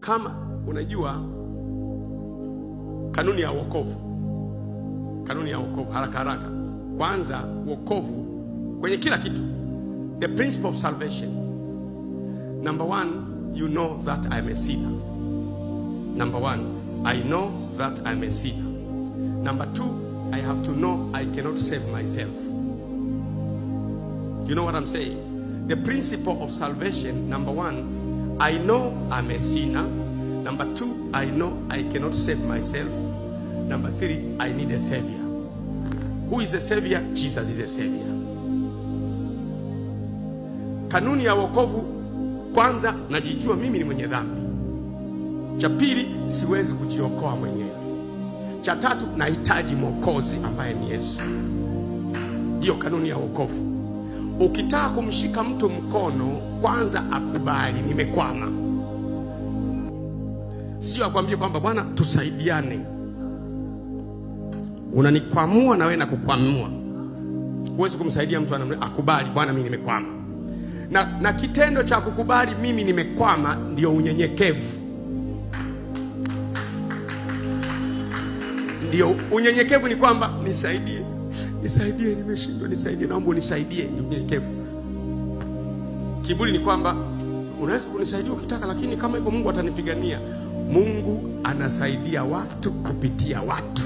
Kama unajua kanuni ya wokovu, haraka. Kwanza wokovu kwenye kila kitu, the principle of salvation. Number one, you know that I'm a sinner. Number one, I know that I'm a sinner. Number two, I have to know I cannot save myself. You know what I'm saying? The principle of salvation, number one, I know I'm a sinner. Number two, I know I cannot save myself. Number three, I need a savior. Who is a savior? Jesus is a savior. Kanuni ya wokovu, kwanza najijua mimi ni mwenye dhambi. Cha pili, siwezi kujiokoa mwenyewe. Cha tatu, nahitaji mwokozi ambaye ni Yesu. Hiyo kanuni ya wokovu. Ukitaka kumshika mtu mkono, kwanza akubali nimekwama. Sio akwambie kwamba bwana tusaidiane. Unanikwamua na wewe nakukwamua. Huwezi kumsaidia mtu akubali bwana mimi nimekwama. Na kitendo cha kukubali mimi nimekwama ndio unyenyekevu. Ndio unyenyekevu, ni kwamba nisaidie nimeshindwa, nisaidie, naomba unisaidie, ni unyenyekevu. Kiburi ni kwamba unaweza kunisaidia ukitaka, lakini kama hivyo Mungu atanipigania. Mungu anasaidia watu kupitia watu.